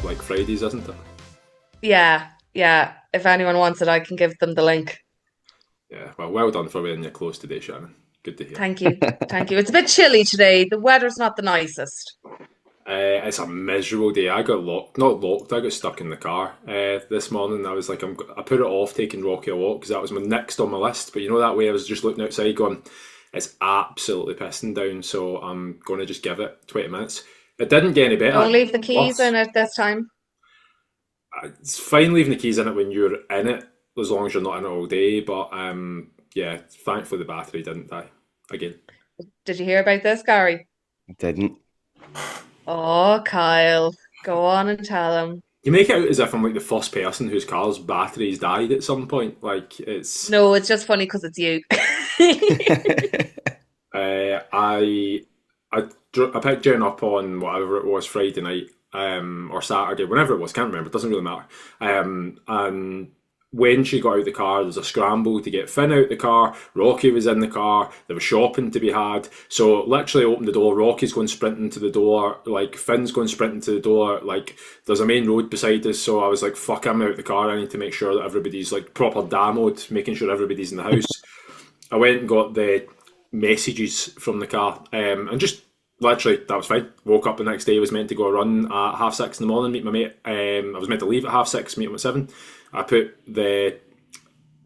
like Fridays, isn't it? Yeah, yeah. If anyone wants it, I can give them the link. Yeah, well done for wearing your clothes today, Shannon. Good to hear. Thank you. Thank you. It's a bit chilly today. The weather's not the nicest. It's a miserable day. I got locked, not locked. I got stuck in the car this morning. I was like, I put it off taking Rocky a walk because that was my next on my list. But you know that way, I was just looking outside, going, it's absolutely pissing down. So I'm going to just give it 20 minutes. It didn't get any better. Don't leave the keys Worse. in it this time. It's fine leaving the keys in it when you're in it, as long as you're not in it all day. But yeah, thankfully the battery didn't die again. Did you hear about this, Gary? Didn't. Oh, Kyle, go on and tell him. You make it out as if I'm like the first person whose car's batteries died at some point. Like it's No, it's just funny because it's you. I picked Jen up on whatever it was Friday night, or Saturday, whenever it was, can't remember. It doesn't really matter. And when she got out of the car, there was a scramble to get Finn out the car. Rocky was in the car. There was shopping to be had. So literally opened the door. Rocky's going sprinting to the door. Like Finn's going sprinting to the door. Like there's a main road beside us. So I was like, "Fuck! I'm out the car. I need to make sure that everybody's like proper demoed, making sure everybody's in the house." I went and got the messages from the car, and just literally that was fine. Woke up the next day, was meant to go a run at 6:30 in the morning, meet my mate. I was meant to leave at 6:30, meet him at 7. I put the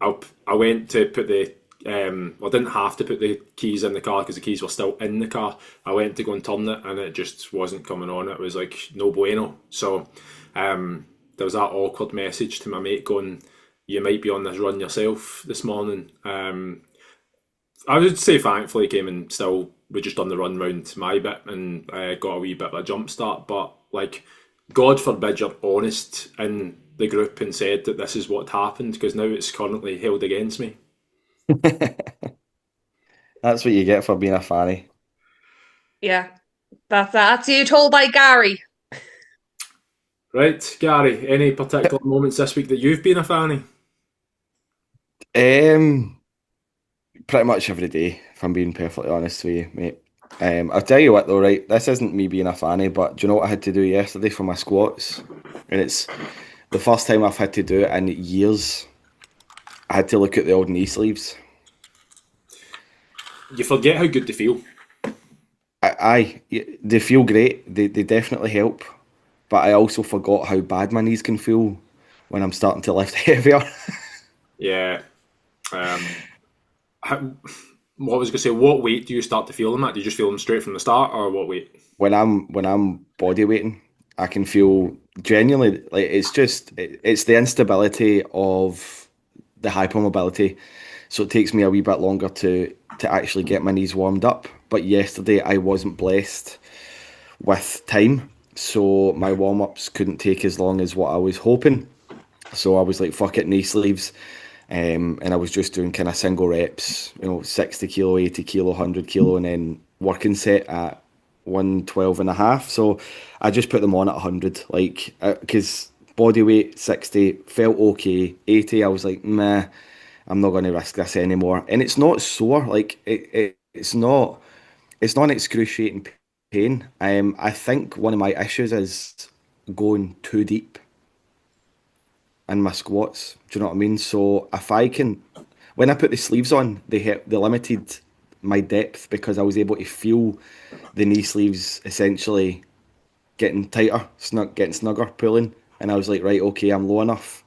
I went to put the well, I didn't have to put the keys in the car because the keys were still in the car. I went to go and turn it, and it just wasn't coming on. It was like no bueno. So there was that awkward message to my mate going, "You might be on this run yourself this morning." I would say thankfully came and still we just done the run round my bit and got a wee bit of a jump start. But like, God forbid you're honest in the group and said that this is what happened because now it's currently held against me. That's what you get for being a fanny. Yeah, that's you told by Gary. Right, Gary, any particular moments this week that you've been a fanny? Um, Pretty much every day, if I'm being perfectly honest with you, mate. I'll tell you what though, right? This isn't me being a fanny, but do you know what I had to do yesterday for my squats? And it's the first time I've had to do it in years. I had to look at the old knee sleeves. You forget how good they feel. They feel great. They definitely help. But I also forgot how bad my knees can feel when I'm starting to lift heavier. Yeah. Um, how, what I was going to say, what weight do you start to feel them at? Do you just feel them straight from the start, or what weight? When I'm body weighting, I can feel genuinely like it's the instability of the hypermobility. So it takes me a wee bit longer to actually get my knees warmed up. But yesterday I wasn't blessed with time, so my warm ups couldn't take as long as what I was hoping. So I was like, fuck it, knee sleeves. And I was just doing kind of single reps, 60 kilo, 80 kilo, 100 kilo, and then working set at 112 and a half. So I just put them on at 100, like, because body weight 60 felt okay. 80, I was like, meh, I'm not going to risk this anymore. And it's not sore, like, it's not an excruciating pain. I think one of my issues is going too deep in my squats. Do you know what I mean? So if I can, when I put the sleeves on, they limited my depth because I was able to feel the knee sleeves essentially getting tighter, getting snugger, pulling, and I was like, right, okay, I'm low enough.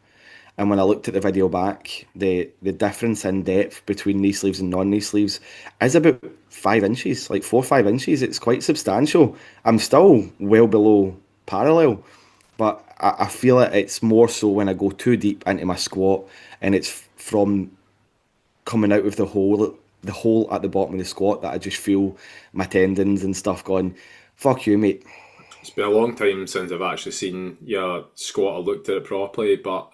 And when I looked at the video back, the difference in depth between knee sleeves and non-knee sleeves is about 5 inches, like 4 or 5 inches. It's quite substantial. I'm still well below parallel, but I feel it's more so when I go too deep into my squat, and it's from coming out of the hole at the bottom of the squat that I just feel my tendons and stuff going, fuck you, mate. It's been a long time since I've actually seen your squat or looked at it properly, but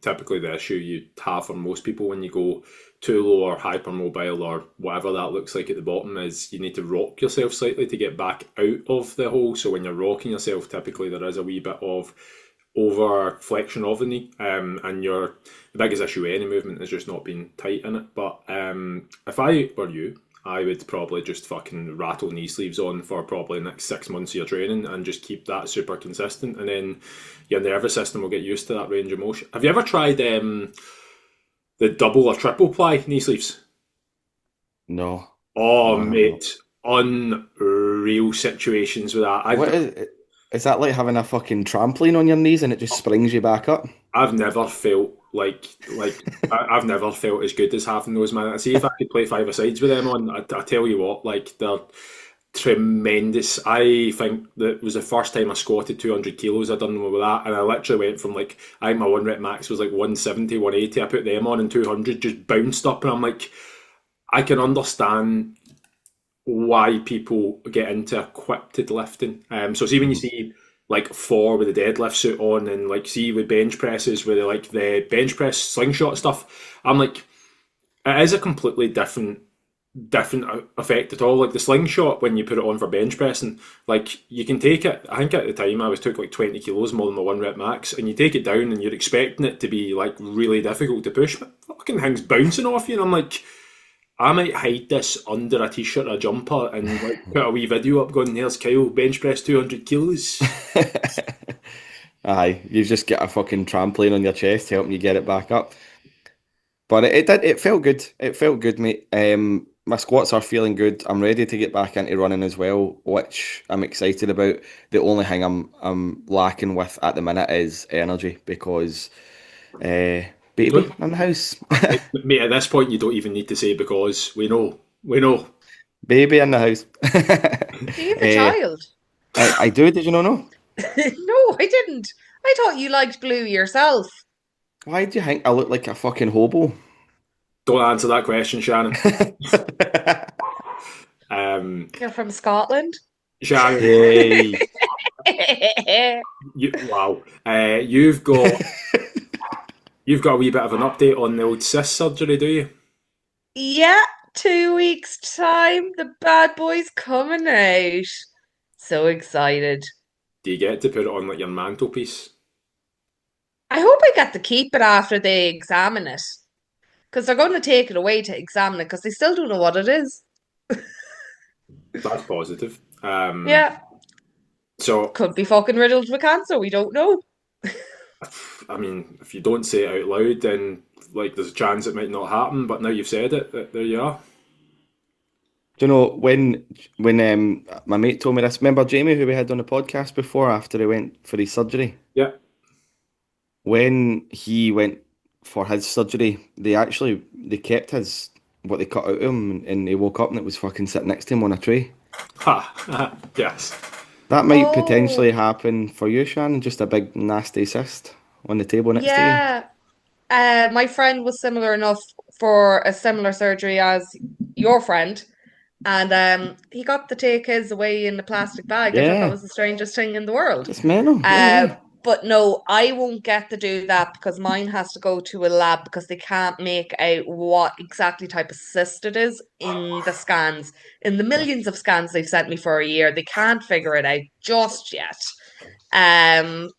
typically the issue you have for most people when you go too low or hypermobile or whatever that looks like at the bottom is you need to rock yourself slightly to get back out of the hole. So when you're rocking yourself, typically there is a wee bit of over flexion of the knee, and the biggest issue with any movement is just not being tight in it. But if I were you, I would probably just fucking rattle knee sleeves on for probably the next 6 months of your training and just keep that super consistent, and then your nervous system will get used to that range of motion. Have you ever tried the double or triple ply knee sleeves? No, Oh, no, I have not. mate, unreal situations with that. What is that like having a fucking trampoline on your knees and it just springs you back up? I've never felt I've never felt as good as having those, man. I see if I could play five a sides with them on. I tell you what, like they're tremendous. I think that was the first time I squatted 200 kilos. I done with that, and I literally went from like I think my one rep max was like 170, 180. I put them on, and 200 just bounced up, and I'm like, I can understand why people get into equipped lifting. So see when you Mhm. see like four with the deadlift suit on, and like see with bench presses with like the bench press slingshot stuff, I'm like, it is a completely different effect at all. Like the slingshot when you put it on for bench pressing, like you can take it. I think at the time I was took like 20 kilos more than my one rep max, and you take it down and you're expecting it to be like really difficult to push, but fucking thing's bouncing off you, and I'm like, I might hide this under a t-shirt or a jumper and like put a wee video up going, "There's Kyle bench press 200 kilos." Aye, you just get a fucking trampoline on your chest helping you get it back up. But it did, it felt good. It felt good, mate. My squats are feeling good. I'm ready to get back into running as well, which I'm excited about. The only thing I'm lacking with at the minute is energy because You baby don't, in the house. mate. At this point, you don't even need to say because we know. Baby in the house. Do you have a Eh, child? I do, did you not know? No, I didn't. I thought you liked blue yourself. Why do you think I look like a fucking hobo? Don't answer that question, Shannon. Um, You're from Scotland. Shannon, Hey. wow. You've got a wee bit of an update on the old cyst surgery, do you? Yeah, 2 weeks time, the bad boy's coming out. So excited. Do you get to put it on like your mantelpiece? I hope I get to keep it after they examine it. Because they're going to take it away to examine it because they still don't know what it is. That's positive. Yeah, So could be fucking riddled with cancer. We don't know. I mean, if you don't say it out loud, then like there's a chance it might not happen. But now you've said it, there you are. Do you know when my mate told me this? Remember Jamie, who we had on the podcast before after he went for his surgery? Yeah. When he went for his surgery, they kept his what they cut out of him, and he woke up and it was fucking sitting next to him on a tray. Ha. Yes. That might potentially Oh, happen for you, Shannon. Just a big nasty cyst on the table next to you. yeah. My friend was similar enough for a similar surgery as your friend, and he got to take his away in a plastic bag. I thought that Yeah, was the strangest thing in the world. it's mental. Yeah, Uh, yeah, but no, I won't get to do that because mine has to go to a lab because they can't make out what exactly type of cyst it is in the scans. In the yeah. millions of scans they've sent me for a year, they can't figure it out just yet.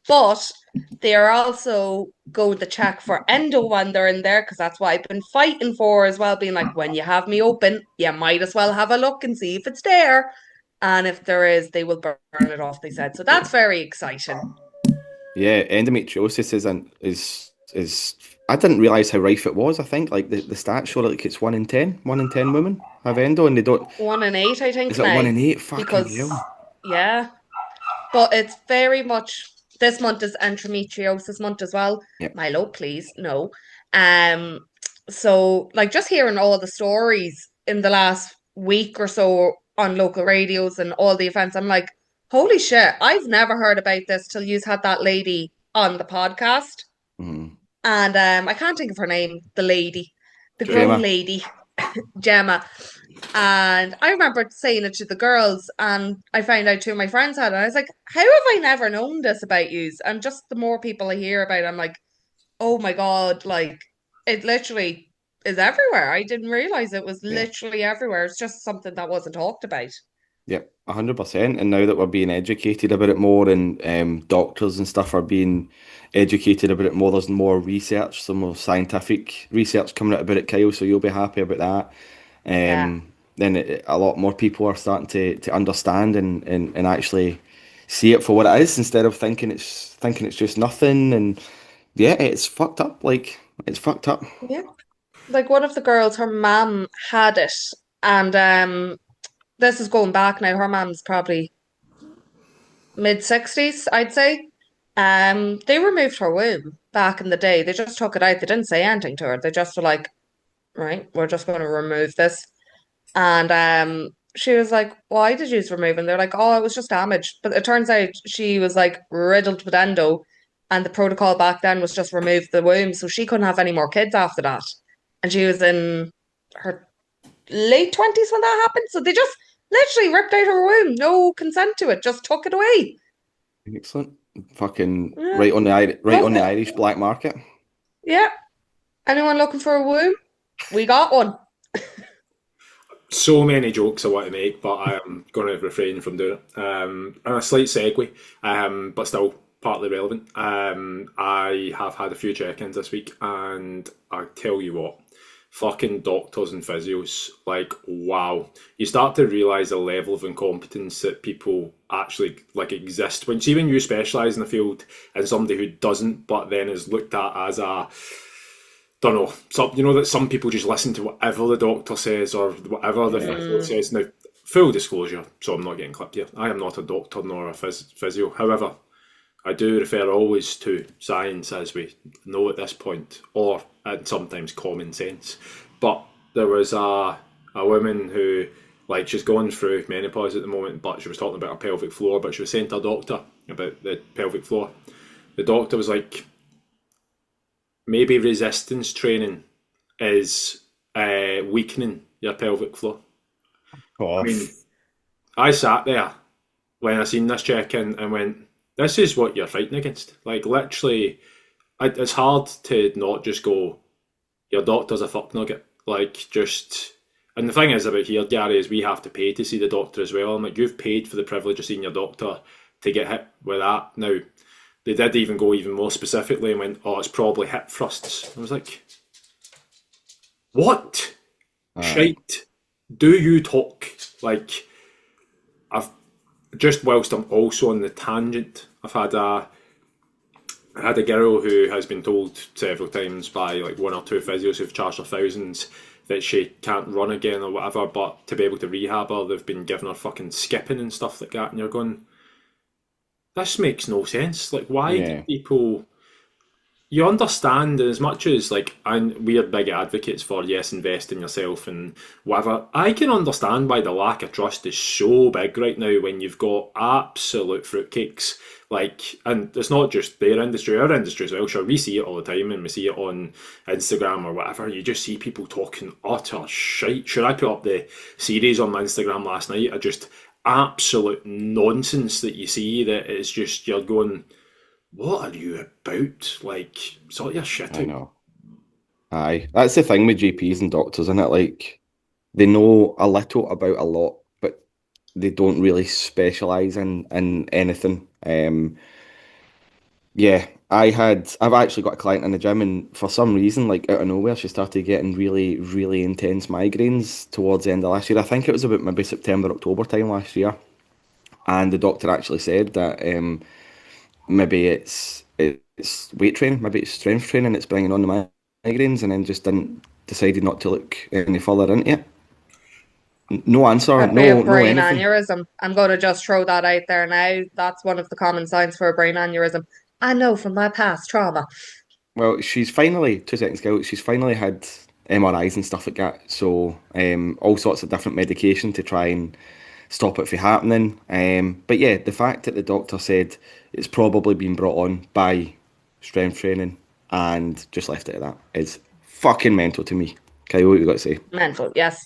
But they are also going to check for endo when they're in there because that's what I've been fighting for as well, being like, when you have me open, you might as well have a look and see if it's there. And if there is, they will burn it off, they said. So that's very exciting. Yeah, endometriosis is I didn't realize how rife it was. I think like the stats show like it's 1 in 10, 1 in 10 women have endo, and they don't. 1 in 8, I Is think it one now. in eight? Fucking Because, hell. yeah, but it's very much this month is endometriosis month as well. Yeah. Milo, please, no. Um, so like just hearing all the stories in the last week or so on local radios and all the events, I'm like, holy shit, I've never heard about this till you had that lady on the podcast. Mm. And I can't think of her name, the lady, the grown Gemma. Gemma. lady, Gemma. And I remember saying it to the girls, and I found out two of my friends had it. I was like, how have I never known this about yous? And just the more people I hear about it, I'm like, oh my God, like it literally is everywhere. I didn't realize it was Yeah. literally everywhere. It's just something that wasn't talked about. Yep, 100%. And now that we're being educated about it more, and doctors and stuff are being educated about it more, there's more research, some more scientific research coming out about it, Kyle. So you'll be happy about that. Yeah. then a lot more people are starting to understand and actually see it for what it is instead of thinking it's just nothing. And yeah, it's fucked up. Like it's fucked up. Yeah. Like one of the girls, her mum had it, and this is going back now. Her mum's probably mid-60s, I'd say. They removed her womb back in the day. They just took it out. They didn't say anything to her. They just were like, right, we're just going to remove this. And she was like, why did you remove it? And they're like, oh, it was just damaged. But it turns out she was like riddled with endo, and the protocol back then was just remove the womb, so she couldn't have any more kids after that. And she was in her late 20s when that happened. So they just literally ripped out her womb, no consent to it, just took it away. Excellent. Fucking Yeah. right on the Well, Irish black market. yeah. Anyone looking for a womb? We got one. So many jokes I want to make, but I am going to refrain from doing it. And a slight segue, but still partly relevant. I have had a few check-ins this week, and I tell you what, fucking doctors and physios, like wow, you start to realise the level of incompetence that people actually like exist. When you specialise in the field and somebody who doesn't, but then is looked at as a don't know. You know that some people just listen to whatever the doctor says or whatever the physio Mm, says. Now, full disclosure, so I'm not getting clipped here. I am not a doctor nor a physio. However, I do refer always to science as we know at this point, or and sometimes common sense. But there was a woman who, like, she's going through menopause at the moment, but she was talking about her pelvic floor. But she was saying to a doctor about the pelvic floor. The doctor was like, maybe resistance training is weakening your pelvic floor. I mean, Off. I sat there when I seen this check in and went, this is what you're fighting against. Like, literally, it's hard to not just go, your doctor's a fuck nugget. Like, just. And the thing is about here, Gary, is we have to pay to see the doctor as well. I'm like, you've paid for the privilege of seeing your doctor to get hit with that. Now, they did even go even more specifically and went, oh, it's probably hip thrusts. I was like, what? Aye. Shite. Do you talk? Like, I've just whilst I'm also on the tangent, I had a girl who has been told several times by like one or two physios who've charged her thousands that she can't run again or whatever, but to be able to rehab her, they've been giving her fucking skipping and stuff like that. And you're going, this makes no sense. Like, why do Yeah. people you understand as much as like and we are big advocates for yes invest in yourself and whatever. I can understand why the lack of trust is so big right now when you've got absolute fruitcakes like and it's not just their industry, our industry as well. Sure, we see it all the time and we see it on Instagram or whatever. You just see people talking utter shite. Sure, I put up the series on my Instagram last night of just absolute nonsense that you see that is just you're going what are you about? Like, sort your shit I out. know. Aye. That's the thing with GPs and doctors, isn't it? Like they know a little about a lot, but they don't really specialize in anything. Yeah, I've actually got a client in the gym, and for some reason, like out of nowhere, she started getting really, really intense migraines towards the end of last year. I think it was about maybe September, October time last year, and the doctor actually said that maybe it's weight training, maybe it's strength training, it's bringing on the migraines, and then just didn't decided not to look any further into it. No answer, could be a no brain anything. aneurysm. I'm going to just throw that out there now. That's one of the common signs for a brain aneurysm. I know from my past trauma. Well, she's finally 2 seconds ago. She's finally had MRIs and stuff like that. So all sorts of different medication to try and stop it from happening. But yeah, the fact that the doctor said it's probably been brought on by strength training and just left it at that is fucking mental to me. Okay, what you got to say? Mental, yes.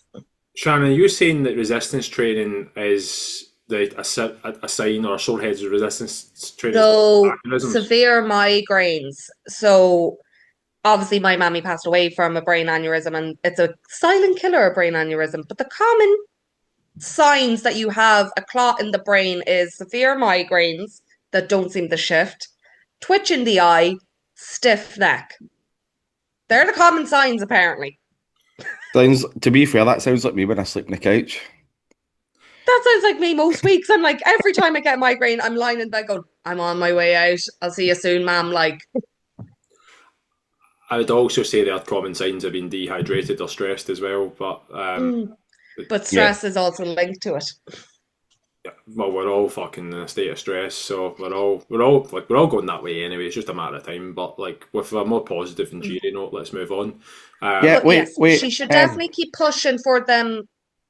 Shannon, are you saying that resistance training is a sign or a sore head's resistance training is So mechanisms? severe migraines. So obviously my mammy passed away from a brain aneurysm and it's a silent killer, a brain aneurysm. But the common signs that you have a clot in the brain is severe migraines that don't seem to shift, twitch in the eye, stiff neck. They're the common signs apparently. Sounds, to be fair, that sounds like me when I sleep on the couch. That sounds like me most weeks. I'm like, every time I get a migraine, I'm lying in bed going, I'm on my way out. I'll see you soon, ma'am. Like, I would also say they had common signs of being dehydrated or stressed as well, but mm. But Yeah, stress is also linked to it. yeah, well, we're all fucking in a state of stress, so we're all going that way anyway. It's just a matter of time. But like with a more positive and cheery note, let's move on. yeah. But Wait, yes, wait. she should definitely keep pushing for them.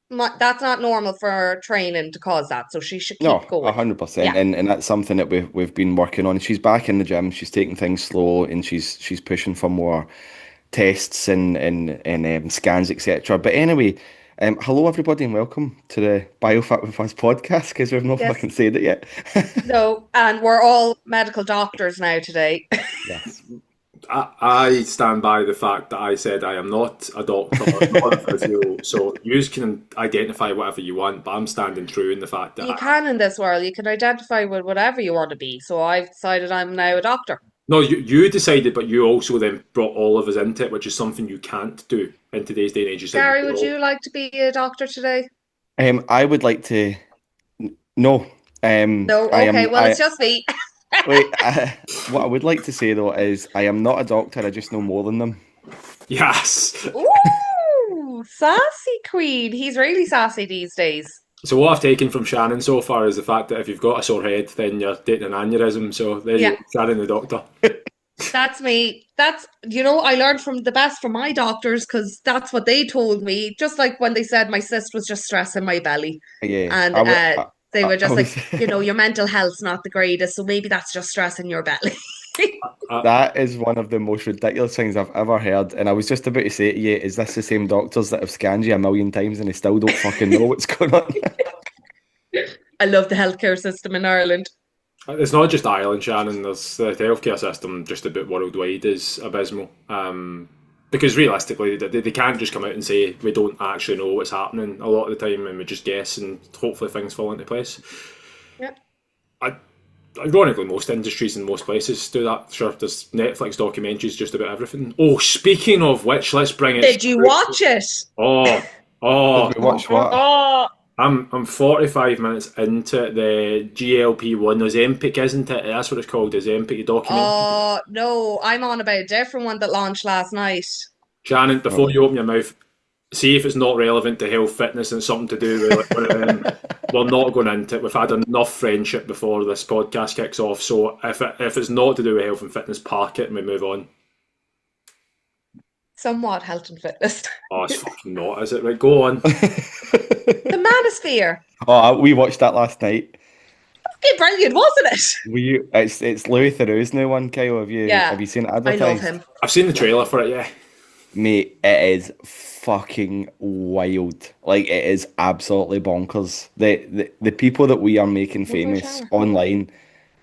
That's not normal for training to cause that. So she should No, keep going. 100%, Yeah. and that's something that we've been working on. She's back in the gym. She's taking things slow, and she's pushing for more tests and scans, etc. But anyway, hello everybody, and welcome to the BioFit with Us podcast because we've not Yes. fucking said it yet. No, and we're all medical doctors now today. Yes. I stand by the fact that I said I am not a doctor, not a physio, so you can identify whatever you want, but I'm standing true in the fact that You can in this world. You can identify with whatever you want to be. So I've decided I'm now a doctor. no, you decided, but you also then brought all of us into it, which is something you can't do in today's day and age. You said Gary, would no. you like to be a doctor today? I would like to. No. No? I Okay, am. well, it's I just me. wait. What I would like to say though is I am not a doctor. I just know more than them. Yes. Ooh, sassy queen. He's really sassy these days. So what I've taken from Shannon so far is the fact that if you've got a sore head, then you're dating an aneurysm. So there you Yeah, go, Shannon the doctor. that's me. I learned from the best from my doctors because that's what they told me. Just like when they said my cyst was just stress in my belly. Yeah. And I would. they were I just was. like, your mental health's not the greatest. So maybe that's just stress in your belly. Uh, That is one of the most ridiculous things I've ever heard. And I was just about to say to you, is this the same doctors that have scanned you a million times and they still don't fucking know what's going on? I love the healthcare system in Ireland. it's not just Ireland, Shannon. There's the healthcare system just about worldwide is abysmal. Because realistically, they can't just come out and say we don't actually know what's happening a lot of the time, and we just guess, and hopefully things fall into place. Yeah. I, Ironically, most industries in most places do that. Sure, there's Netflix documentaries just about everything. Oh, speaking of which, let's bring it. Did you watch it? Oh, Did oh, we watch what? Oh, I'm 45 minutes into the GLP-1 Ozempic, isn't it? That's what it's called, Ozempic documentary. oh, no, I'm on about a different one that launched last night. Shannon, before Oh. you open your mouth, see if it's not relevant to health, fitness, and something to do with like one of them. We're not going into it. We've had enough friendship before this podcast kicks off. So if it's not to do with health and fitness, park it and we move on. Somewhat health and fitness. Oh, it's fucking not, is it? Right, go on. The Manosphere. Oh, we watched that last night. Okay, brilliant, wasn't it? It's Louis Theroux's new one, Kyle. Have Yeah, you seen it I love advertised? him. I've seen the trailer for it, yeah. Mate, it is fucking wild. Like it is absolutely bonkers. The people that we are making One more famous shower. online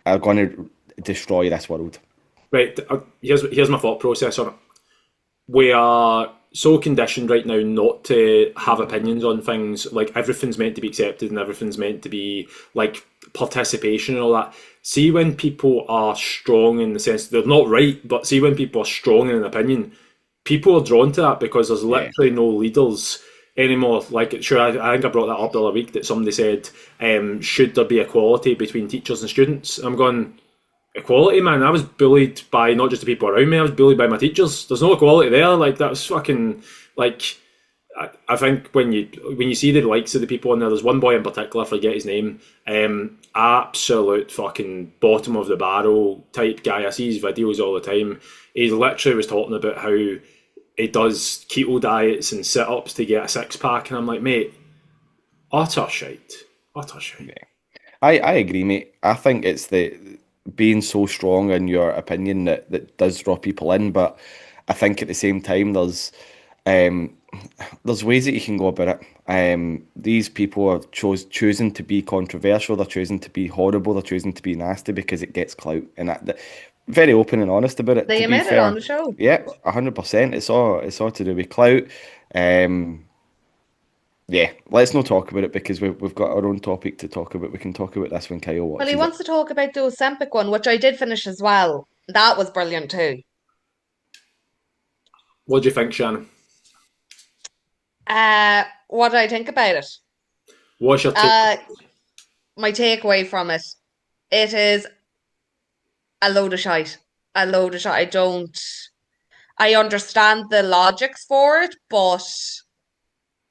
are going to destroy this world. Right, here's my thought process on it. We are so conditioned right now not to have opinions on things. Like everything's meant to be accepted and everything's meant to be like participation and all that. See when people are strong in the sense that they're not right, but see when people are strong in an opinion, people are drawn to that because there's Yeah. literally no leaders anymore. Like, sure, I think I brought that up the other week that somebody said, should there be equality between teachers and students? I'm going, equality, man. I was bullied by not just the people around me, I was bullied by my teachers. There's no equality there. Like, that was fucking, like, I think when you see the likes of the people in there, there's one boy in particular, I forget his name, absolute fucking bottom of the barrel type guy. I see his videos all the time. He literally was talking about how he does keto diets and sit ups to get a six pack, and I'm like, mate, utter shite, utter shite. I agree, mate. I think it's the being so strong in your opinion that does draw people in, but I think at the same time um there's ways that you can go about it. These people are choosing to be controversial, they're choosing to be horrible, they're choosing to be nasty because it gets clout, and very open and honest about it. They To be admit it on fair, the show. yeah, 100%. It's all to do with clout. Um, yeah, let's not talk about it because we've got our own topic to talk about. We can talk about this when Kyle Well, he watches it. wants to talk about the Ozempic one, which I did finish as well. That was brilliant too. What do you think, Shannon? What did I think about it? What's your take? Uh, my takeaway from it, it is a load of shite. A load of shite. I understand the logics for it, but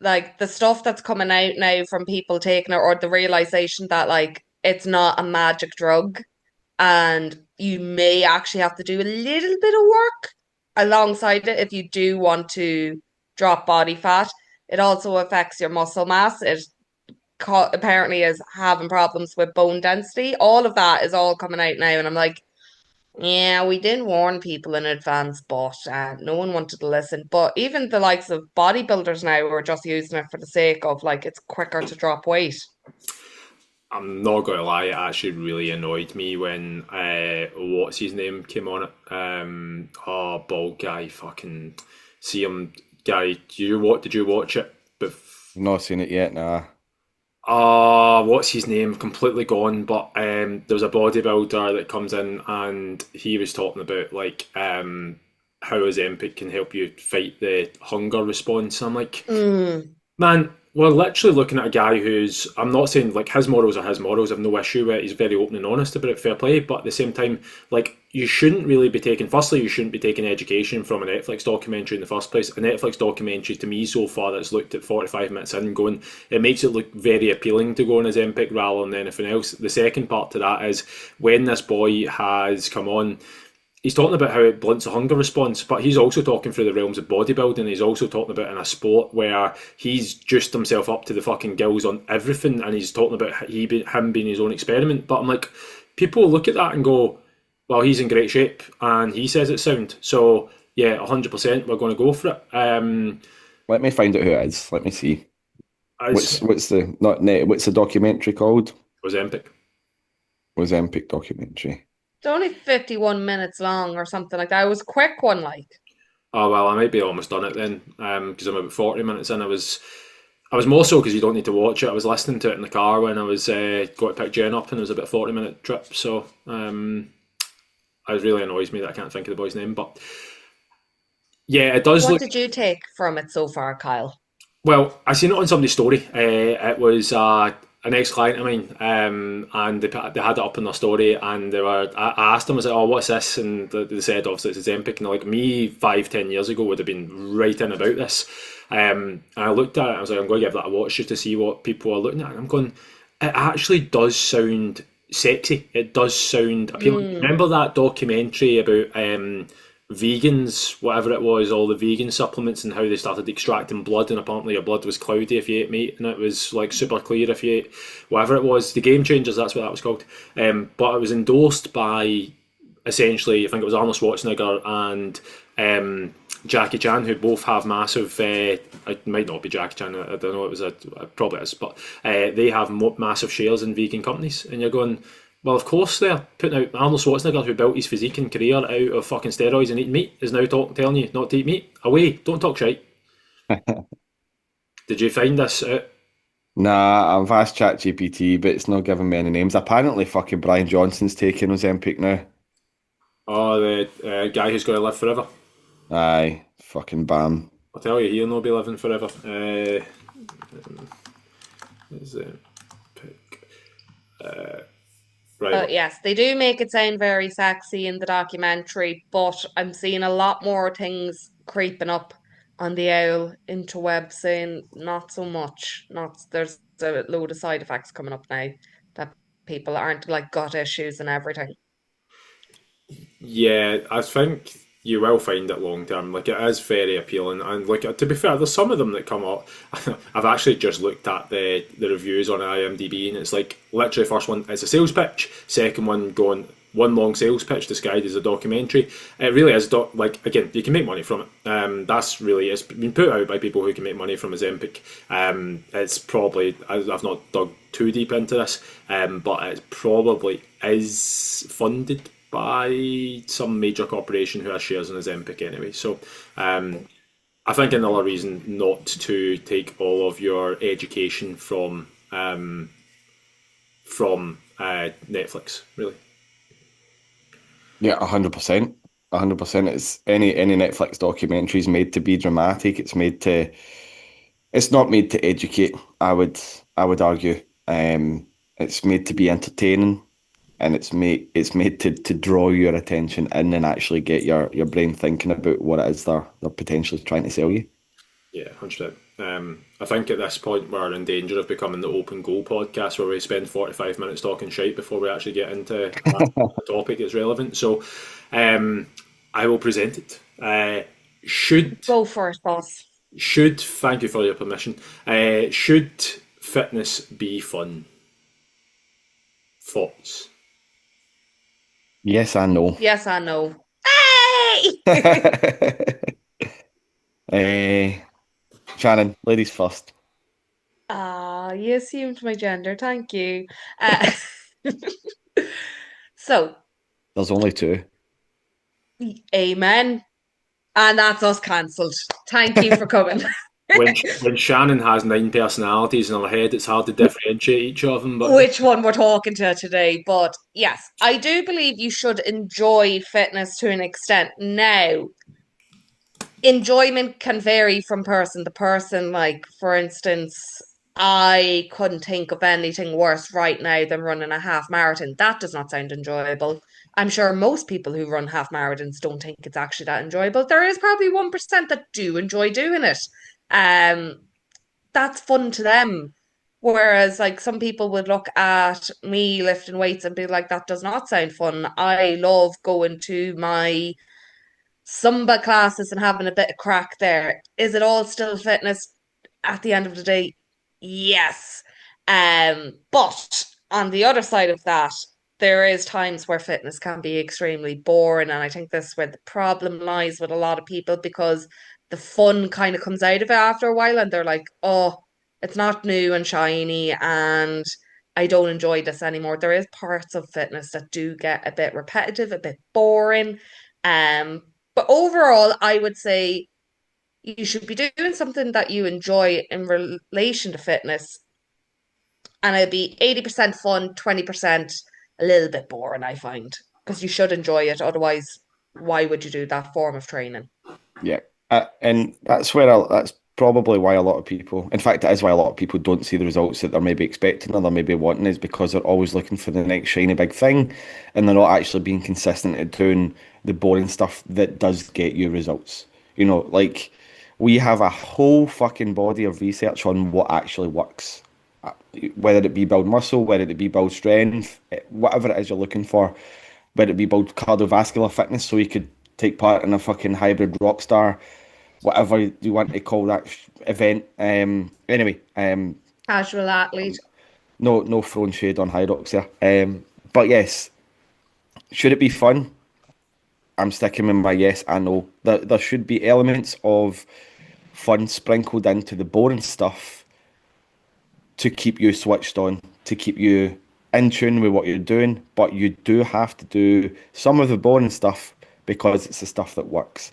like the stuff that's coming out now from people taking it or the realization that like it's not a magic drug and you may actually have to do a little bit of work alongside it if you do want to drop body fat. It also affects your muscle mass. Apparently is having problems with bone density. All of that is all coming out now, and I'm like, yeah, we did warn people in advance, but no one wanted to listen. But even the likes of bodybuilders now are just using it for the sake of like it's quicker to drop weight. I'm not going to lie, it actually really annoyed me when what's his name came on it. Oh, bald guy, fucking see him guy. Did you watch it? But Not seen it yet, nah. what's his name? Completely gone. But there was a bodybuilder that comes in and he was talking about like how Ozempic can help you fight the hunger response. I'm like, Mm. man, we're literally looking at a guy who's, I'm not saying like his morals are his morals, I've no issue with it. He's very open and honest about it, fair play. But at the same time, like, you shouldn't really be taking, firstly, you shouldn't be taking education from a Netflix documentary in the first place. A Netflix documentary to me so far that's looked at 45 minutes in going, it makes it look very appealing to go on as Zempic rather than anything else. The second part to that is when this boy has come on, he's talking about how it blunts the hunger response, but he's also talking through the realms of bodybuilding. He's also talking about in a sport where he's juiced himself up to the fucking gills on everything, and he's talking about him being his own experiment. But I'm like, people look at that and go, "Well, he's in great shape, and he says it's sound." So yeah, 100%, we're going to go for it. Let me find out who it is. Let me see. As What's the not net? What's the documentary called? was Empic. Was Empic documentary? It's only 51 minutes long or something like that. It was a quick one, like. Oh well, I might be almost done it then, because I'm about 40 minutes in. I was more so because you don't need to watch it. I was listening to it in the car when I was going to pick Jen up, and it was about 40 minute trip. So it really annoys me that I can't think of the boy's name. But yeah, it does What look. did you take from it so far, Kyle? Well, I seen it on somebody's story. It was an ex-client of mine, and they had it up in their story, and I asked them, I was like, "Oh, what's this?" And they said, "Obviously, it's Ozempic." And they're like, me 5, 10 years ago would have been right in about this. And I looked at it, and I was like, "I'm going to give that a watch just to see what people are looking at." And I'm going, it actually does sound sexy. It does sound appealing. Mm. Remember that documentary about vegans, whatever it was, all the vegan supplements and how they started extracting blood, and apparently your blood was cloudy if you ate meat, and it was like super clear if you ate whatever it was. The Game Changers, that's what that was called. But it was endorsed by essentially, I think it was Arnold Schwarzenegger and Jackie Chan, who both have massive. It might not be Jackie Chan. I don't know. It probably is, but they have massive shares in vegan companies, and you're going. Well, of course they're putting out Arnold Schwarzenegger, who built his physique and career out of fucking steroids and eating meat, is now telling you not to eat meat. Away, don't talk shite. Did you find this out? Nah, I've asked ChatGPT, but it's not giving me any names. Apparently, fucking Brian Johnson's taking Ozempic now. Oh, the guy who's going to live forever. Aye, fucking bam. I'll tell you, he'll not be living forever. Is it pick? Right. But yes, they do make it sound very sexy in the documentary, but I'm seeing a lot more things creeping up on the owl interweb saying not so much. Not there's a load of side effects coming up now that people aren't like gut issues and everything. Yeah, I think you will find it long term. Like, it is very appealing, and like, to be fair, there's some of them that come up. I've actually just looked at the reviews on IMDb, and it's like literally first one it's a sales pitch, second one going one long sales pitch disguised as a documentary. It really is like, again, you can make money from it. That's really, it's been put out by people who can make money from Ozempic. It's probably, I've not dug too deep into this, but it probably is funded by some major corporation who has shares in Ozempic anyway. So I think another reason not to take all of your education from Netflix, really. Yeah, 100%. 100%. It's any Netflix documentary is made to be dramatic. It's made to It's not made to educate, I would argue. It's made to be entertaining, and it's made to draw your attention in and actually get your brain thinking about what it is they're potentially trying to sell you. Yeah, 100%. I think at this point we're in danger of becoming the open goal podcast where we spend 45 minutes talking shite before we actually get into a topic that's relevant. So um, I will present it. Should Go for it, boss. should thank you for your permission. Should fitness be fun? Thoughts? Yes, I know. Yes, I know. Hey! Eh, Shannon, ladies first. Ah, you assumed my gender. Thank you. Uh, so, There's only two. amen. And that's us cancelled. Thank you for coming. When Shannon has 9 personalities in her head, it's hard to differentiate each of them. But Which one we're talking to today. But yes, I do believe you should enjoy fitness to an extent. Now, enjoyment can vary from person to person. Like, for instance, I couldn't think of anything worse right now than running a half marathon. That does not sound enjoyable. I'm sure most people who run half marathons don't think it's actually that enjoyable. There is probably 1% that do enjoy doing it. Um, that's fun to them. Whereas, like, some people would look at me lifting weights and be like, that does not sound fun. I love going to my Zumba classes and having a bit of crack there. Is it all still fitness at the end of the day? Yes. But on the other side of that, there is times where fitness can be extremely boring, and I think this is where the problem lies with a lot of people because the fun kind of comes out of it after a while, and they're like, "Oh, it's not new and shiny, and I don't enjoy this anymore." There is parts of fitness that do get a bit repetitive, a bit boring. Um, but overall, I would say you should be doing something that you enjoy in relation to fitness, and it'd be 80% fun, 20% a little bit boring, I find, because you should enjoy it. Otherwise, why would you do that form of training? Yeah, and that's probably why a lot of people, in fact, it is why a lot of people don't see the results that they're maybe expecting or they're maybe wanting, is because they're always looking for the next shiny big thing, and they're not actually being consistent at doing the boring stuff that does get you results. Like we have a whole fucking body of research on what actually works, whether it be build muscle, whether it be build strength, whatever it is you're looking for, whether it be build cardiovascular fitness, so you could take part in a fucking hybrid rock star, whatever you want to call that event. Anyway, Casual athlete. no throwing shade on High Rocks there. But yes, should it be fun? I'm sticking with my yes. I know there should be elements of fun sprinkled into the boring stuff to keep you switched on, to keep you in tune with what you're doing. But you do have to do some of the boring stuff because it's the stuff that works.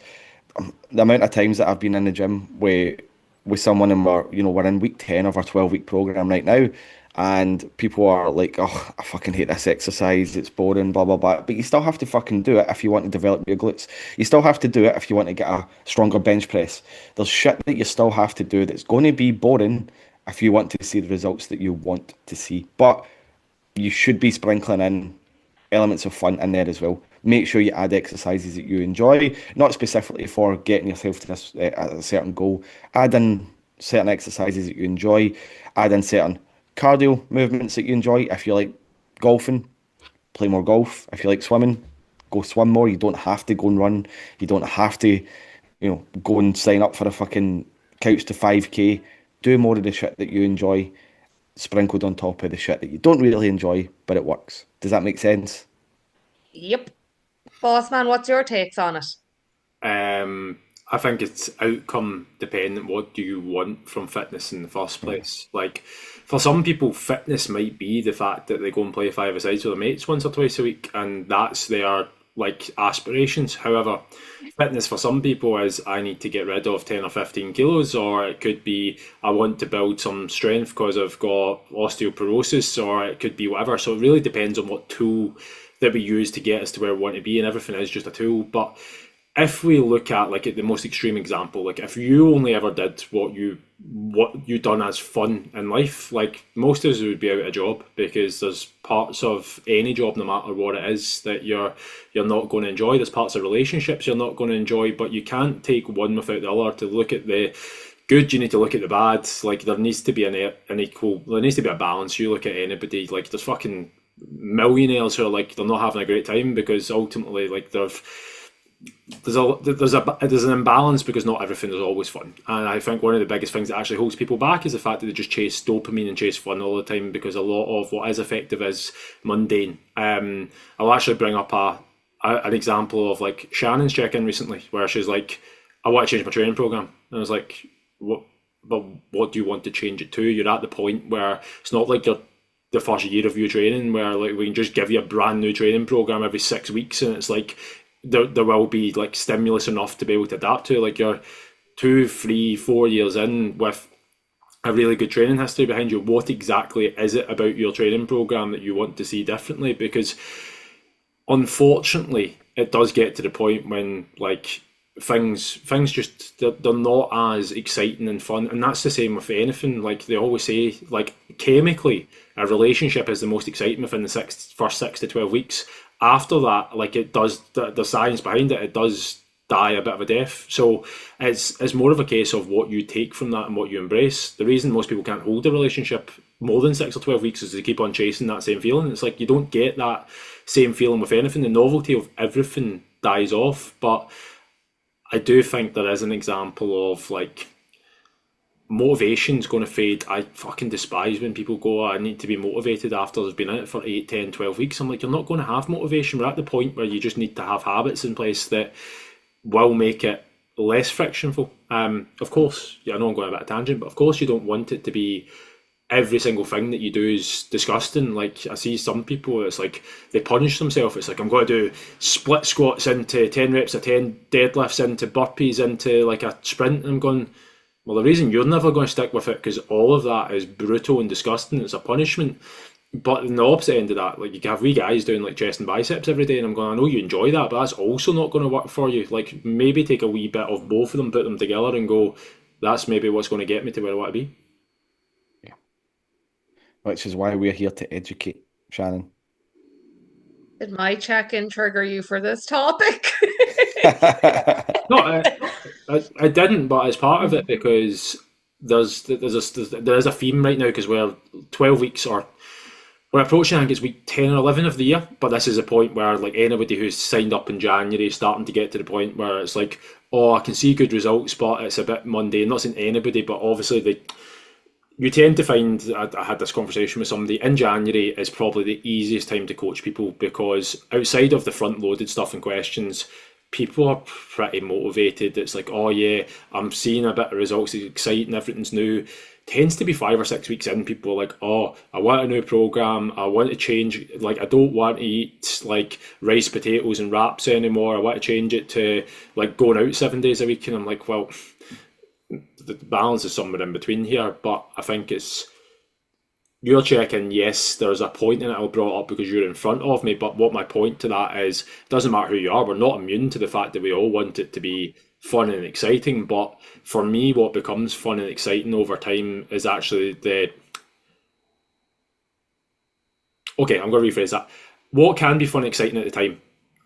The amount of times that I've been in the gym with someone and we're in week 10 of our 12-week program right now, and people are like, oh, I fucking hate this exercise, it's boring, blah blah blah. But you still have to fucking do it if you want to develop your glutes. You still have to do it if you want to get a stronger bench press. There's shit that you still have to do that's going to be boring if you want to see the results that you want to see. But you should be sprinkling in elements of fun in there as well. Make sure you add exercises that you enjoy, not specifically for getting yourself to a certain goal. Add in certain exercises that you enjoy. Add in certain cardio movements that you enjoy. If you like golfing, play more golf. If you like swimming, go swim more. You don't have to go and run. You don't have to, go and sign up for a fucking couch to 5K. Do more of the shit that you enjoy, sprinkled on top of the shit that you don't really enjoy, but it works. Does that make sense? Yep. Boss man, what's your takes on it? I think it's outcome dependent. What do you want from fitness in the first place? Like, for some people, fitness might be the fact that they go and play five-a-sides with their mates once or twice a week, and that's their like aspirations. However, fitness for some people is I need to get rid of 10 or 15 kilos, or it could be I want to build some strength because I've got osteoporosis, or it could be whatever. So it really depends on what tool that we use to get us to where we want to be, and everything is just a tool. But if we look at like at the most extreme example, like if you only ever did what you done as fun in life, like most of us would be out of a job because there's parts of any job, no matter what it is, that you're not going to enjoy. There's parts of relationships you're not going to enjoy, but you can't take one without the other. To look at the good, you need to look at the bad. Like there needs to be an equal, there needs to be a balance. You look at anybody, like there's fucking millionaires who are like they're not having a great time because ultimately like there's an imbalance because not everything is always fun. And I think one of the biggest things that actually holds people back is the fact that they just chase dopamine and chase fun all the time because a lot of what is effective is mundane. I'll actually bring up an example of like Shannon's check-in recently where she's like, I want to change my training program. And I was like, what? But what do you want to change it to? You're at the point where it's not like you're the first year of your training where like we can just give you a brand new training program every 6 weeks and it's like there will be like stimulus enough to be able to adapt to. Like you're 2, 3, 4 years in with a really good training history behind you. What exactly is it about your training program that you want to see differently? Because unfortunately, it does get to the point when like things just they're not as exciting and fun, and that's the same with anything. Like they always say, like chemically, a relationship is the most exciting within the first 6 to 12 weeks. After that, like it does, the science behind it, it does die a bit of a death. So it's more of a case of what you take from that and what you embrace. The reason most people can't hold a relationship more than 6 or 12 weeks is they keep on chasing that same feeling. It's like you don't get that same feeling with anything. The novelty of everything dies off. But I do think there is an example of like motivation's going to fade. I fucking despise when people go, I need to be motivated after they've been in it for 8, 10, 12 weeks. I'm like, you're not going to have motivation. We're at the point where you just need to have habits in place that will make it less frictionful. Of course, yeah, I know I'm going a bit of a tangent, but of course you don't want it to be every single thing that you do is disgusting. Like I see some people, it's like they punish themselves. It's like I'm going to do split squats into 10 reps of 10, deadlifts into burpees into like a sprint. And I'm going, well, the reason you're never going to stick with it because all of that is brutal and disgusting. It's a punishment. But in the opposite end of that, like you can have wee guys doing like chest and biceps every day, and I'm going, I know you enjoy that, but that's also not going to work for you. Like maybe take a wee bit of both of them, put them together, and go, that's maybe what's going to get me to where I want to be. Yeah. Which is why we're here to educate, Shannon. Did my check-in trigger you for this topic? No, I didn't, but as part of it because there is a theme right now because we're 12 weeks or we're approaching, I think it's week 10 or 11 of the year, but this is a point where like anybody who's signed up in January is starting to get to the point where it's like, oh, I can see good results, but it's a bit mundane. Not saying anybody, but obviously you tend to find, I had this conversation with somebody, in January is probably the easiest time to coach people because outside of the front loaded stuff and questions, people are pretty motivated. It's like, oh yeah, I'm seeing a bit of results, it's exciting, everything's new. Tends to be 5 or 6 weeks in, people are like, oh, I want a new program, I want to change, like I don't want to eat like rice, potatoes and wraps anymore, I want to change it to like going out 7 days a week. And I'm like, well, the balance is somewhere in between here. But I think it's your check-in, yes, there's a point in it I'll brought up because you're in front of me, but what my point to that is, it doesn't matter who you are, we're not immune to the fact that we all want it to be fun and exciting. But for me, what becomes fun and exciting over time is actually okay, I'm going to rephrase that. What can be fun and exciting at the time?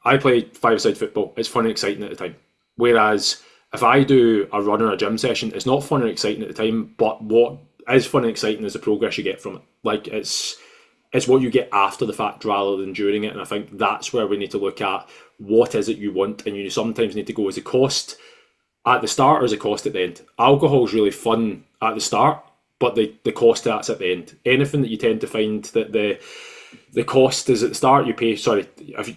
I play five-a-side football, it's fun and exciting at the time. Whereas if I do a run or a gym session, it's not fun and exciting at the time, but what is fun and exciting is the progress you get from it. Like it's what you get after the fact rather than during it. And I think that's where we need to look at what is it you want, and you sometimes need to go as a cost at the start or as a cost at the end. Alcohol is really fun at the start, but the cost of that's at the end. Anything that you tend to find that the cost is at the start, you pay, sorry,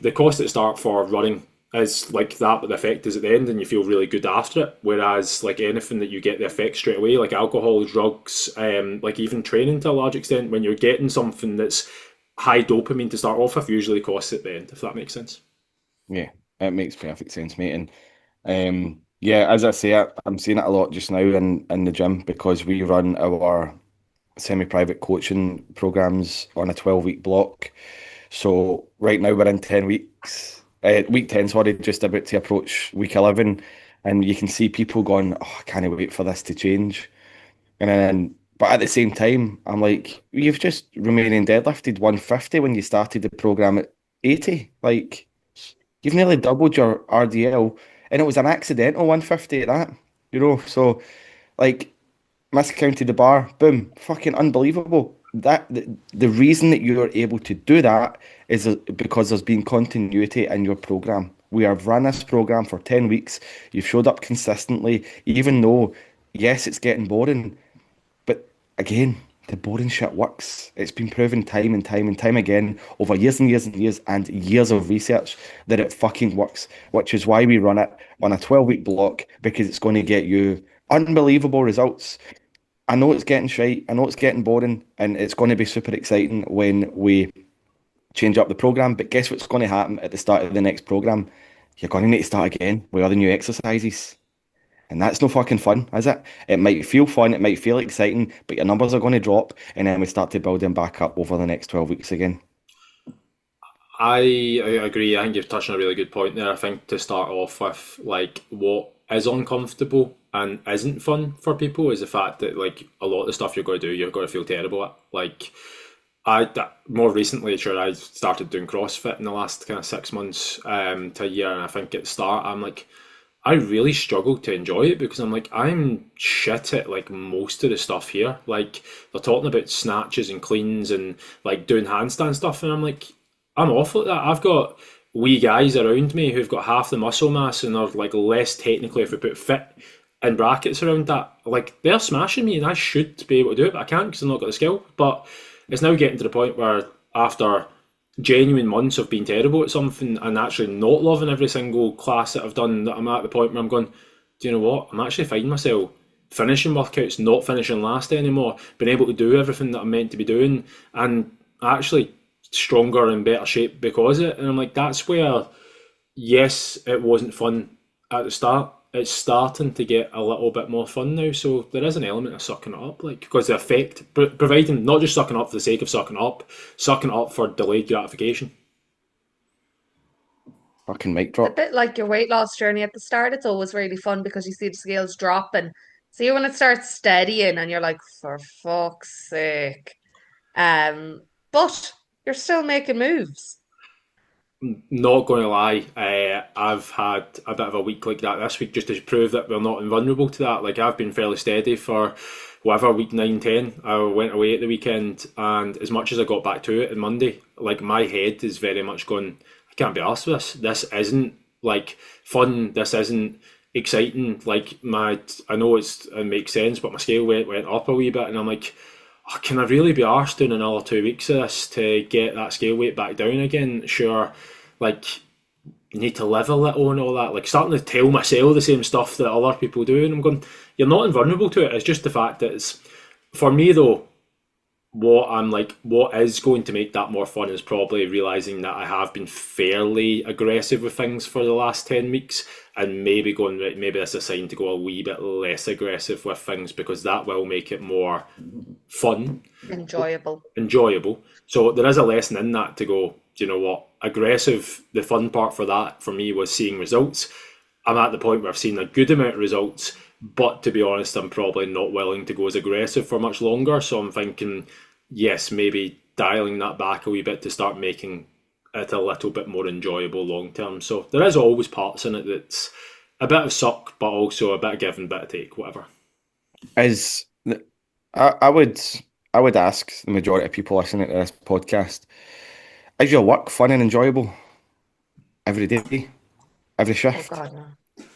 the cost at the start for running is like that, but the effect is at the end and you feel really good after it. Whereas like anything that you get the effect straight away, like alcohol, drugs, like even training to a large extent, when you're getting something that's high dopamine to start off with, usually costs at the end, if that makes sense. Yeah, it makes perfect sense, mate. And yeah, as I say, I'm seeing it a lot just now in the gym because we run our semi-private coaching programs on a 12-week block. So right now we're in 10 weeks. week 10, sorry, just about to approach week 11, and you can see people going, oh, I can't wait for this to change. And then, but at the same time, I'm like, you've just remaining deadlifted 150 when you started the program at 80. Like, you've nearly doubled your RDL, and it was an accidental 150 at that, So, like, miscounted the bar, boom, fucking unbelievable. The reason that you're able to do that is because there's been continuity in your program. We have run this program for 10 weeks. You've showed up consistently, even though, yes, it's getting boring. But again, the boring shit works. It's been proven time and time and time again over years and years and years and years of research that it fucking works, which is why we run it on a 12-week block because it's going to get you unbelievable results. I know it's getting shite, I know it's getting boring, and it's going to be super exciting when we change up the program. But guess what's going to happen at the start of the next program? You're going to need to start again with other new exercises. And that's no fucking fun, is it? It might feel fun, it might feel exciting, but your numbers are going to drop, and then we start to build them back up over the next 12 weeks again. I agree. I think you've touched on a really good point there. I think to start off with, like, what is uncomfortable and isn't fun for people is the fact that, like, a lot of the stuff you're going to do, you're going to feel terrible at. Like, more recently, sure, I started doing CrossFit in the last kind of 6 months to a year, and I think at the start, I'm like, I really struggled to enjoy it because I'm like, I'm shit at like most of the stuff here. Like, they're talking about snatches and cleans and like doing handstand stuff, and I'm like, I'm awful at that. I've got wee guys around me who've got half the muscle mass and are like less technically, if we put fit in brackets around that, like they're smashing me, and I should be able to do it, but I can't because I've not got the skill. But it's now getting to the point where after genuine months of being terrible at something and actually not loving every single class that I've done, that I'm at the point where I'm going, do you know what? I'm actually finding myself finishing workouts, not finishing last anymore, being able to do everything that I'm meant to be doing, and actually stronger and better shape because of it. And I'm like, that's where, yes, it wasn't fun at the start. It's starting to get a little bit more fun now. So there is an element of sucking it up, like, because the effect, providing not just sucking up for the sake of sucking up for delayed gratification. Fucking mic A drop. bit like your weight loss journey at the start, it's always really fun because you see the scales drop and see when it starts steadying and you're like, for fuck's sake. But you're still making moves. Not going to lie, I've had a bit of a week like that this week just to prove that we're not invulnerable to that. Like, I've been fairly steady for whatever, week 9, 10. I went away at the weekend, and as much as I got back to it on Monday, like, my head is very much going, I can't be arsed with this. This isn't like fun. This isn't exciting. Like, I know it makes sense, but my scale went up a wee bit, and I'm like, oh, can I really be arsed doing another 2 weeks of this to get that scale weight back down again? Sure, like, you need to live a little and all that. Like, starting to tell myself the same stuff that other people do, and I'm going, you're not invulnerable to it. It's just the fact that it's, for me though, what is going to make that more fun is probably realizing that I have been fairly aggressive with things for the last 10 weeks, and maybe going, right, maybe that's a sign to go a wee bit less aggressive with things, because that will make it more fun, Enjoyable. enjoyable. So there is a lesson in that to go, do you know what? Aggressive, the fun part for that for me was seeing results. I'm at the point where I've seen a good amount of results, but to be honest, I'm probably not willing to go as aggressive for much longer. So I'm thinking, yes, maybe dialing that back a wee bit to start making it a little bit more enjoyable long term. So there is always parts in it that's a bit of suck, but also a bit of give and bit of take, whatever. Is I would ask the majority of people listening to this podcast, is your work fun and enjoyable every day, every Oh shift? God, no.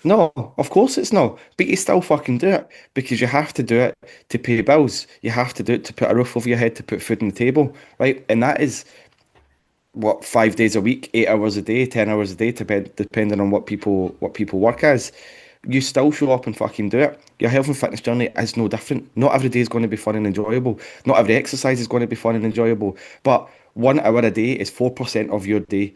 No, of course it's not. But you still fucking do it because you have to do it to pay bills. You have to do it to put a roof over your head, to put food on the table, right? And that is what, 5 days a week, 8 hours a day, 10 hours a day, depending on what people work as. You still show up and fucking do it. Your health and fitness journey is no different. Not every day is going to be fun and enjoyable. Not every exercise is going to be fun and enjoyable. But 1 hour a day is 4% of your day.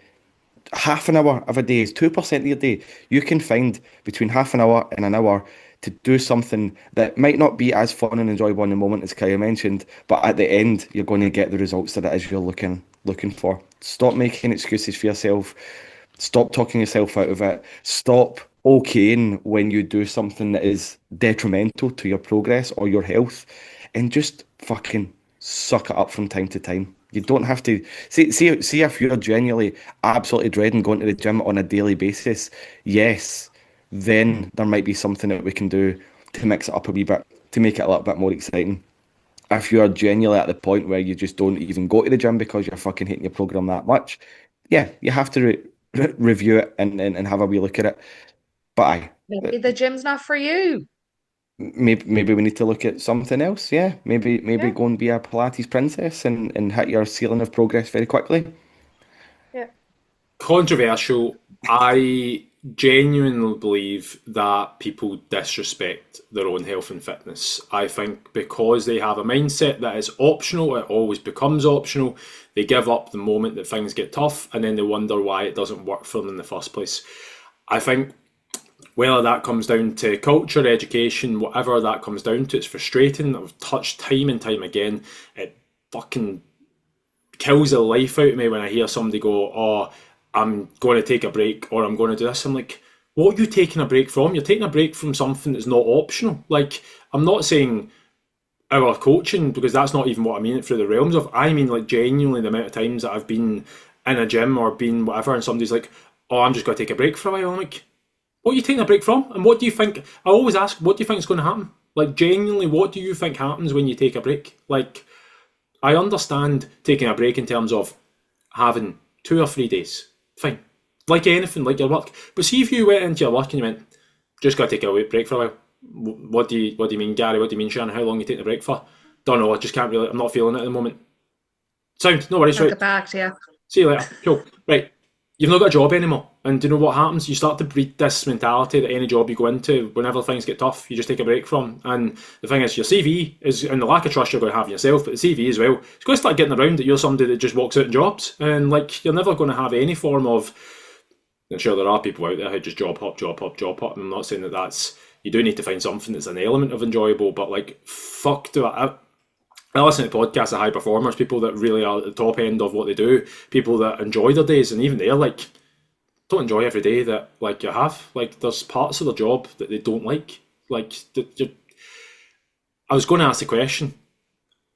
Half an hour of a day is 2% of your day. You can find between half an hour and an hour to do something that might not be as fun and enjoyable in the moment as Kaya mentioned, but at the end you're going to get the results that it is you're looking for. Stop making excuses for yourself. Stop talking yourself out of it. Stop okaying when you do something that is detrimental to your progress or your health, and just fucking suck it up from time to time. You don't have to see if you're genuinely absolutely dreading going to the gym on a daily basis. Yes, then there might be something that we can do to mix it up a wee bit to make it a little bit more exciting. If you're genuinely at the point where you just don't even go to the gym because you're fucking hating your program that much, yeah, you have to review it and have a wee look at it. But Maybe the gym's not for you. maybe we need to look at something else. Yeah, maybe Yeah, go and be a Pilates princess and hit your ceiling of progress very quickly. yeah. Controversial. I genuinely believe that people disrespect their own health and fitness. I think because they have a mindset that is optional, it always becomes optional. They give up the moment that things get tough and then they wonder why it doesn't work for them in the first place. I think whether that comes down to culture, education, whatever that comes down to, it's frustrating. I've touched time and time again. It fucking kills the life out of me when I hear somebody go, "Oh, I'm going to take a break or I'm going to do this." I'm like, what are you taking a break from? You're taking a break from something that's not optional. Like, I'm not saying our coaching because that's not even what I mean it through the realms of. I mean, like, genuinely the amount of times that I've been in a gym or been whatever and somebody's like, "Oh, I'm just going to take a break for a while." I'm like, what are you taking a break from? And what do you think? I always ask, what do you think is going to happen? Like, genuinely, what do you think happens when you take a break? Like, I understand taking a break in terms of having 2 or 3 days. Fine. Like anything, like your work. But see if you went into your work and you went, just got to take a break for a while. What do you mean, Gary? What do you mean, Shannon? How long are you taking a break for? Don't know. I just can't really. I'm not feeling it at the moment. Sound. No worries. I'll Right. get back to you. See you later. Cool. Right. You've not got a job anymore. And do you know what happens? You start to breed this mentality that any job you go into, whenever things get tough, you just take a break from. And the thing is, your CV is, and the lack of trust you're going to have in yourself, but the CV as well, it's going to start getting around that you're somebody that just walks out in jobs. And like, you're never going to have any form of, and sure, there are people out there who just job hop, job hop, job hop. And I'm not saying that that's, you do need to find something that's an element of enjoyable, but like, fuck, do I listen to podcasts of high performers, people that really are at the top end of what they do, people that enjoy their days, and even they're like, don't enjoy every day that like you have. Like there's parts of the job that they don't like. Like I was going to ask the question: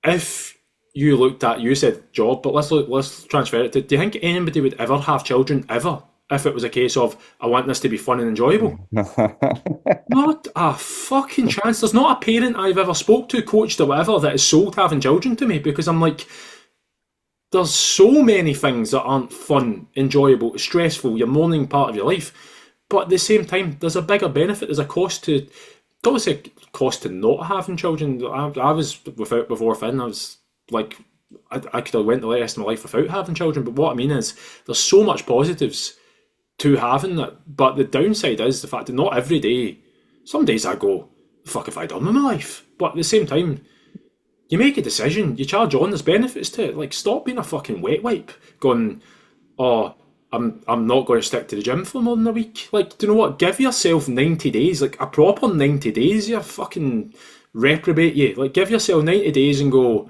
if you looked at, you said job, but let's transfer it to. Do you think anybody would ever have children ever if it was a case of I want this to be fun and enjoyable? Not a fucking chance. There's not a parent I've ever spoke to, coached or whatever that is sold having children to me because I'm like, there's so many things that aren't fun, enjoyable, stressful, your morning part of your life. But at the same time, there's a bigger benefit. There's a cost to, don't say cost to not having children. I was without before Finn. I was like, I could have went the rest of my life without having children. But what I mean is, there's so much positives to having that. But the downside is the fact that not every day, some days I go, fuck if I done with my life. But at the same time, you make a decision, you charge on, there's benefits to it. Like, stop being a fucking wet wipe, going, oh, I'm not going to stick to the gym for more than a week. Like, do you know what? Give yourself 90 days, like a proper 90 days, you fucking reprobate you. Like, give yourself 90 days and go,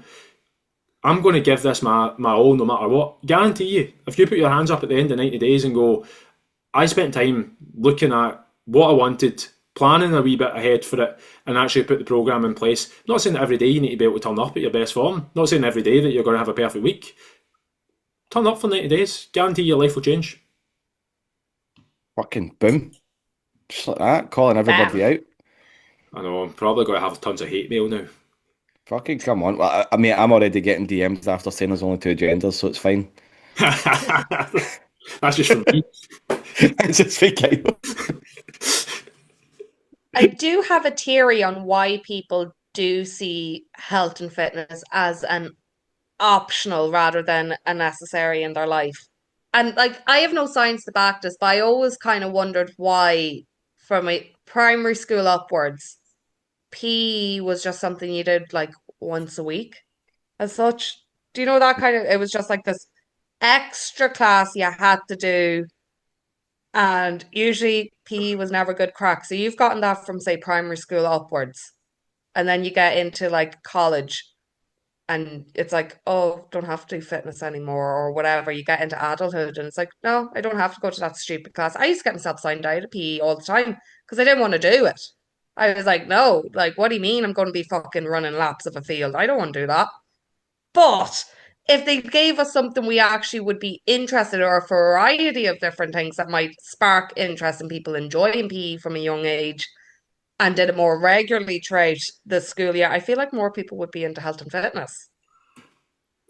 I'm going to give this my all no matter what. Guarantee you, if you put your hands up at the end of 90 days and go, I spent time looking at what I wanted, planning a wee bit ahead for it, and actually put the program in place. Not saying that every day you need to be able to turn up at your best form. Not saying every day that you're going to have a perfect week. Turn up for 90 days. Guarantee your life will change. Fucking boom. Just like that, calling everybody Bam. out. I know, I'm probably going to have tons of hate mail now. Fucking come on. Well, I mean, I'm already getting DMs after saying there's only two genders, so it's fine. That's just for me. It's just fake out. I do have a theory on why people do see health and fitness as an optional rather than a necessary in their life. And like, I have no science to back this, but I always kind of wondered why, from a primary school upwards, PE was just something you did like once a week as such. Do you know that kind of, it was just like this extra class you had to do, and usually PE was never good crack. So you've gotten that from, say, primary school upwards, and then you get into like college. And it's like, oh, don't have to do fitness anymore or whatever. You get into adulthood and it's like, no, I don't have to go to that stupid class. I used to get myself signed out of PE all the time because I didn't want to do it. I was like, no, like, what do you mean I'm going to be fucking running laps of a field? I don't want to do that. But if they gave us something we actually would be interested in, or a variety of different things that might spark interest in people enjoying PE from a young age and did it more regularly throughout the school year, I feel like more people would be into health and fitness.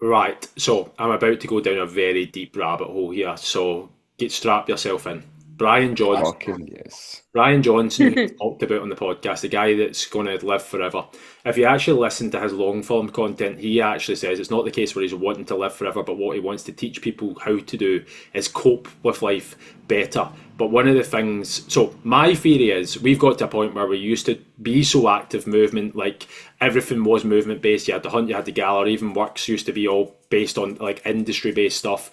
Right, so I'm about to go down a very deep rabbit hole here, so strap yourself in. Brian Johnson. Fucking yes. Brian Johnson, who we talked about on the podcast, the guy that's going to live forever. If you actually listen to his long form content, he actually says it's not the case where he's wanting to live forever, but what he wants to teach people how to do is cope with life better. But one of the things, so my theory is we've got to a point where we used to be so active movement, like everything was movement based. You had the hunt, you had the gallery, even works used to be all based on like industry based stuff.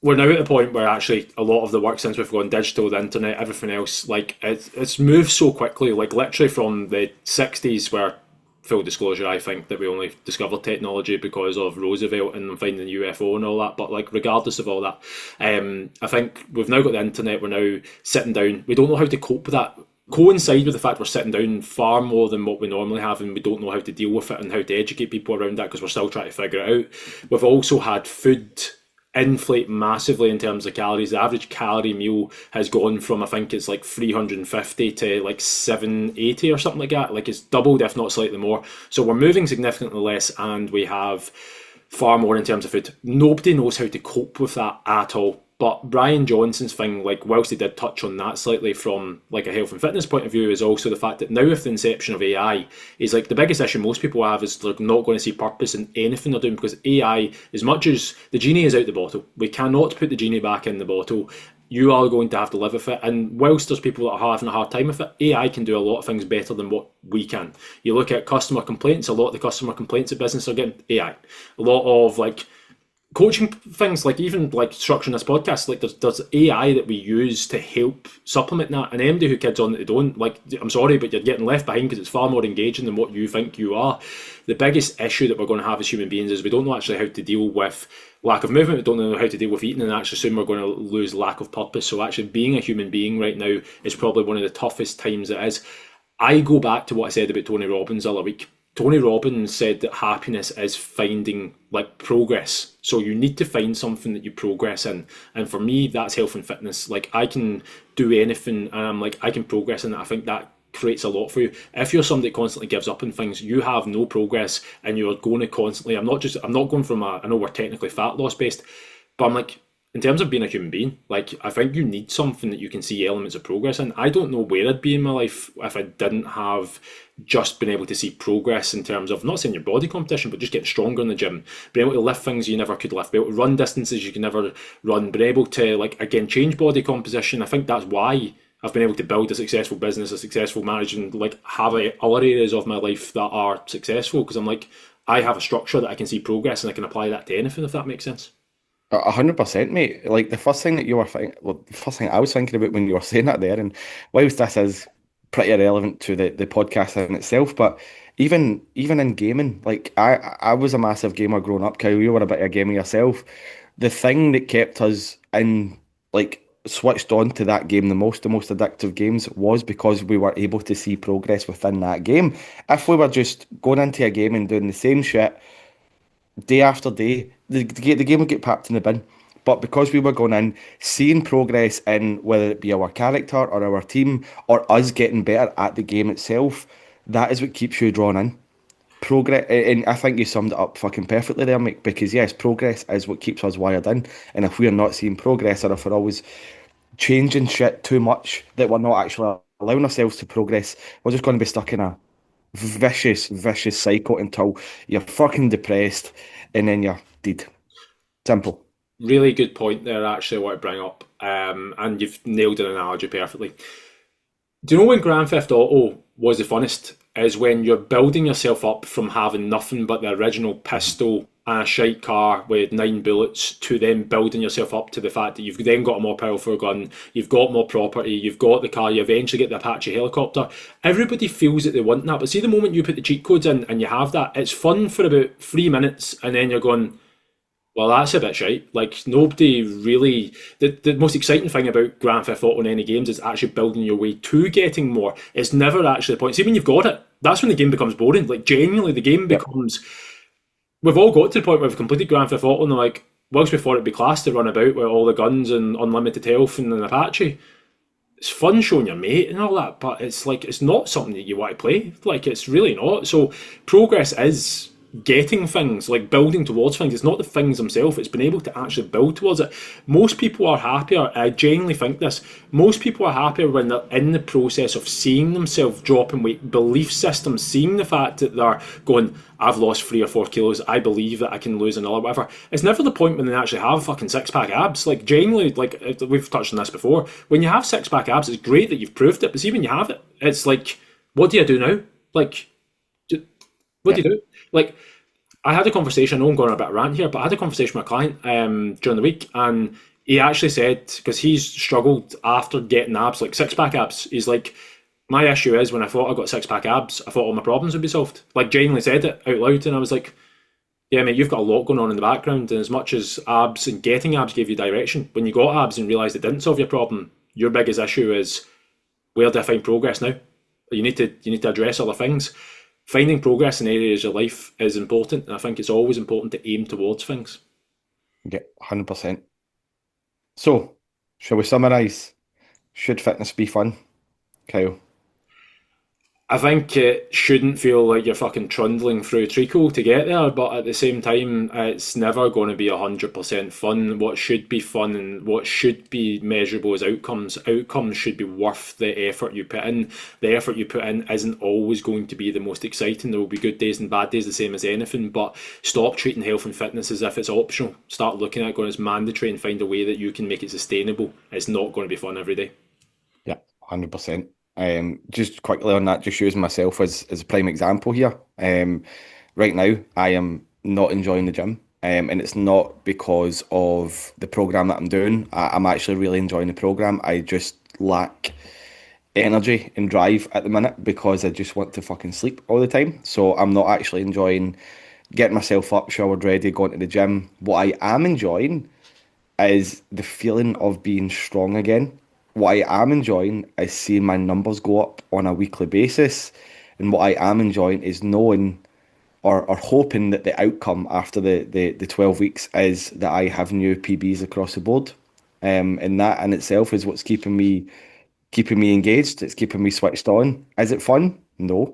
We're now at the point where actually a lot of the work, since we've gone digital, the internet, everything else, like it's moved so quickly, like literally from the 60s where, full disclosure, I think that we only discovered technology because of Roosevelt and finding the UFO and all that, but like regardless of all that, I think we've now got the internet, we're now sitting down, we don't know how to cope with that, coincide with the fact we're sitting down far more than what we normally have, and we don't know how to deal with it and how to educate people around that because we're still trying to figure it out. We've also had food inflate massively in terms of calories. The average calorie meal has gone from, I think it's like 350 to like 780 or something like that. Like it's doubled, if not slightly more. So we're moving significantly less and we have far more in terms of food. Nobody knows how to cope with that at all. But Brian Johnson's thing, like whilst he did touch on that slightly from like a health and fitness point of view, is also the fact that now with the inception of AI, is like the biggest issue most people have is they're not going to see purpose in anything they're doing because AI, as much as the genie is out the bottle, we cannot put the genie back in the bottle. You are going to have to live with it. And whilst there's people that are having a hard time with it, AI can do a lot of things better than what we can. You look at customer complaints, a lot of the customer complaints of business are getting AI. A lot of like coaching things, like even like structuring this podcast, like there's AI that we use to help supplement that. And anybody who kids on that they don't, like, I'm sorry, but you're getting left behind because it's far more engaging than what you think you are. The biggest issue that we're going to have as human beings is we don't know actually how to deal with lack of movement, we don't know how to deal with eating, and actually soon we're going to lose lack of purpose. So actually being a human being right now is probably one of the toughest times it is. I go back to what I said about Tony Robbins the other week. Tony Robbins said that happiness is finding like progress. So you need to find something that you progress in. And for me, that's health and fitness. Like I can do anything and I'm like, I can progress in it. I think that creates a lot for you. If you're somebody that constantly gives up on things, you have no progress and you're going to constantly, I'm not going from I know we're technically fat loss based, but I'm like, in terms of being a human being, like I think you need something that you can see elements of progress in. I don't know where I'd be in my life if I didn't have just been able to see progress in terms of, not saying your body competition, but just getting stronger in the gym, being able to lift things you never could lift, be able to run distances you could never run, being able to, like, again, change body composition. I think that's why I've been able to build a successful business, a successful marriage, and like have other areas of my life that are successful because I'm like, I have a structure that I can see progress and I can apply that to anything, if that makes sense. 100%, mate. Like the first thing that you were thinking, well, the first thing I was thinking about when you were saying that there, and whilst this is pretty irrelevant to the podcast in itself, but even in gaming, like I was a massive gamer growing up. Kyle, you were a bit of a gamer yourself. The thing that kept us in, like, switched on to that game the most addictive games was because we were able to see progress within that game. If we were just going into a game and doing the same shit day after day, the game would get packed in the bin. But because we were going in, seeing progress in whether it be our character or our team or us getting better at the game itself, that is what keeps you drawn in. Progress, and I think you summed it up fucking perfectly there, mate, because yes, progress is what keeps us wired in. And if we're not seeing progress, or if we're always changing shit too much that we're not actually allowing ourselves to progress, we're just going to be stuck in a vicious cycle until you're fucking depressed and then you're dead. Simple. Really good point there, actually, what I bring up. And you've nailed an analogy perfectly. Do you know when Grand Theft Auto was the funnest? Is when you're building yourself up from having nothing but the original pistol and a shite car with 9 bullets to then building yourself up to the fact that you've then got a more powerful gun, you've got more property, you've got the car, you eventually get the Apache helicopter. Everybody feels that they want that, but see the moment you put the cheat codes in and you have that, it's fun for about 3 minutes, and then you're going, well, that's a bit shite. Like nobody really. The most exciting thing about Grand Theft Auto in any games is actually building your way to getting more. It's never actually the point. See, when you've got it, that's when the game becomes boring. Like genuinely, the game Yep. becomes. We've all got to the point where we've completed Grand Theft Auto, and they're like, whilst we thought it'd be class to run about with all the guns and unlimited health and an Apache, it's fun showing your mate and all that, but it's like it's not something that you want to play. Like it's really not. So progress is getting things, like building towards things. It's not the things themselves, it's been able to actually build towards it. Most people are happier, I genuinely think this, most people are happier when they're in the process of seeing themselves dropping weight, belief systems, seeing the fact that they're going, I've lost 3 or 4 kilos, I believe that I can lose another, whatever. It's never the point when they actually have fucking six-pack abs. Like genuinely, like we've touched on this before, when you have six-pack abs, it's great that you've proved it, but see when you have it, it's like, what do you do now? Like, what do Yep. you do? Like, I had a conversation. I know I'm going on a bit of a rant here, but I had a conversation with a client during the week, and he actually said because he's struggled after getting abs, like six pack abs. He's like, my issue is when I thought I got six pack abs, I thought all my problems would be solved. Like, genuinely said it out loud, and I was like, yeah, mate, you've got a lot going on in the background, and as much as abs and getting abs gave you direction, when you got abs and realised it didn't solve your problem, your biggest issue is where do I find progress now? You need to address other things. Finding progress in areas of your life is important, and I think it's always important to aim towards things. Yeah, 100%. So, shall we summarize? Should fitness be fun, Kyle? I think it shouldn't feel like you're fucking trundling through treacle to get there, but at the same time, it's never going to be 100% fun. What should be fun and what should be measurable is outcomes. Outcomes should be worth the effort you put in. The effort you put in isn't always going to be the most exciting. There will be good days and bad days, the same as anything, but stop treating health and fitness as if it's optional. Start looking at it going as mandatory and find a way that you can make it sustainable. It's not going to be fun every day. Yeah, 100%. Just quickly on that, just using myself as a prime example here. Right now, I am not enjoying the gym, and it's not because of the program that I'm doing. I'm actually really enjoying the program. I just lack energy and drive at the minute because I just want to fucking sleep all the time. So I'm not actually enjoying getting myself up, showered, ready, going to the gym. What I am enjoying is the feeling of being strong again. What I am enjoying is seeing my numbers go up on a weekly basis. And what I am enjoying is knowing or hoping that the outcome after the 12 weeks is that I have new PBs across the board. And that in itself is what's keeping me engaged. It's keeping me switched on. Is it fun? No.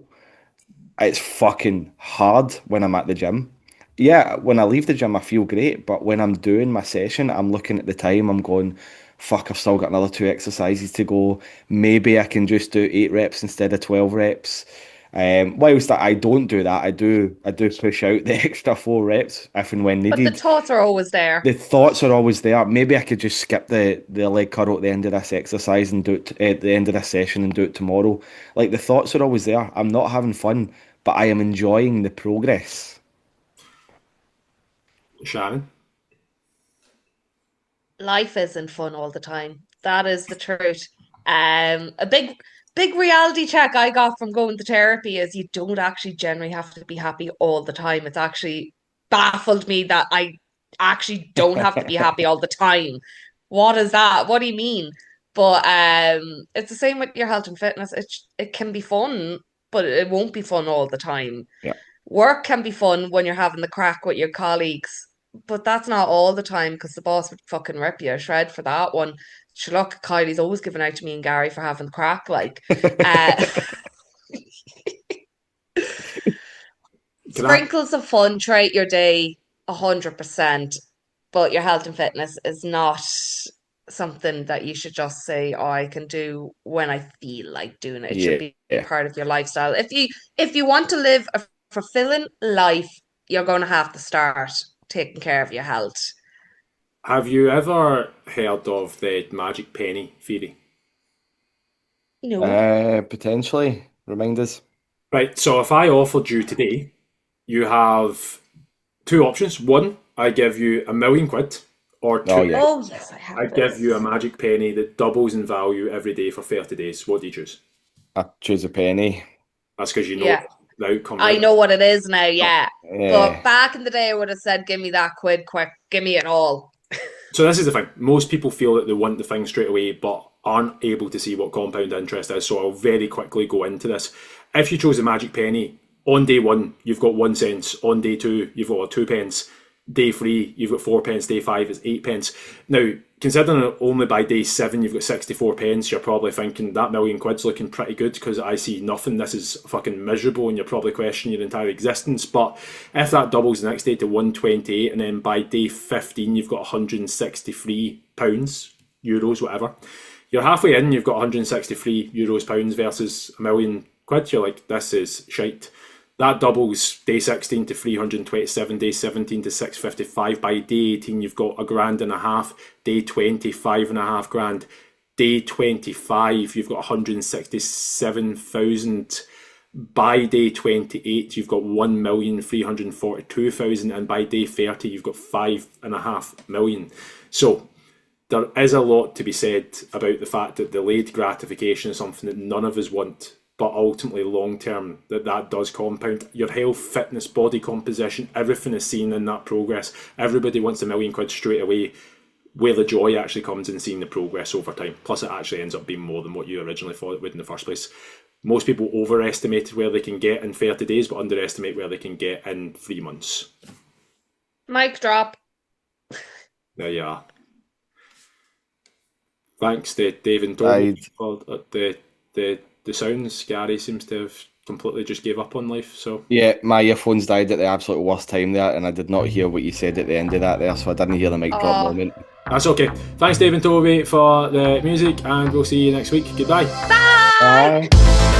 It's fucking hard when I'm at the gym. Yeah, when I leave the gym, I feel great, but when I'm doing my session, I'm looking at the time, I'm going, fuck, I've still got another two exercises to go. Maybe I can just do 8 reps instead of 12 reps. Whilst that I don't do that, I do push out the extra 4 reps if and when But the needed. thoughts are always there. The thoughts are always there. Maybe I could just skip the leg curl at the end of this exercise and do it at the end of this session and do it tomorrow. Like the thoughts are always there. I'm not having fun, but I am enjoying the progress. Shannon? Life isn't fun all the time. That is the truth. A big reality check I got from going to therapy is you don't actually generally have to be happy all the time. It's actually baffled me that I actually don't have to be happy all the time. What is that? What do you mean? But it's the same with your health and fitness. It can be fun, but it won't be fun all the time. Yeah. Work can be fun when you're having the crack with your colleagues, but that's not all the time because the boss would fucking rip you a shred for that one. Sure, look, Kylie's always giving out to me and Gary for having the crack. Like, uh, Can I sprinkles of fun trait your day 100%, but your health and fitness is not something that you should just say, "Oh, I can do when I feel like doing it." It should Yeah. be part of your lifestyle. If you want to live a fulfilling life, you're going to have to start taking care of your health. have you ever heard of the magic penny theory? No. Potentially. Remind us. Right, so if I offered you today, you have two options. One, I give you £1,000,000, or two, Oh yeah, Oh yes, I I have give you a this. magic penny that doubles in value every day for 30 days. What do you choose? I choose a penny. That's because you know Yeah, the outcome, I right? know what it is now. Yeah, but Yeah, back in the day, I would have said, "Give me that quid quick. Give me it all." So this is the thing. Most people feel that they want the thing straight away, but aren't able to see what compound interest is. So I'll very quickly go into this. If you chose a magic penny, on day one, you've got 1 cent. On day two, you've got 2 pence. Day three, you've got 4 pence. Day five, it's 8 pence. Now, considering only by day seven you've got 64 pence, you're probably thinking that £1,000,000's looking pretty good because I see nothing. This is fucking miserable, and you're probably questioning your entire existence. But if that doubles the next day to 128, and then by day 15 you've got £163, euros, whatever, you're halfway in. You've got €163, pounds versus £1,000,000. You're like, this is shite. That doubles day 16 to 327, day 17 to 655. By day 18, you've got £1,500,000. Day 20, £5,500. Day 25, you've got 167,000. By day 28, you've got 1,342,000. And by day 30, you've got 5.5 million. So there is a lot to be said about the fact that delayed gratification is something that none of us want. But ultimately, long term, that does compound. Your health, fitness, body composition, everything is seen in that progress. Everybody wants £1,000,000 straight away, where the joy actually comes in seeing the progress over time. Plus, it actually ends up being more than what you originally thought it would in the first place. Most people overestimate where they can get in 30 days, but underestimate where they can get in 3 months. Mic drop. There you are. Thanks to Dave and I Toby for the sounds. Gary seems to have completely just gave up on life. So yeah, my earphones died at the absolute worst time there, and I did not hear what you said at the end of that there, so I didn't hear the mic drop Oh, moment. that's okay. Thanks, Dave and Toby, for the music, and we'll see you next week. Goodbye. bye. Bye.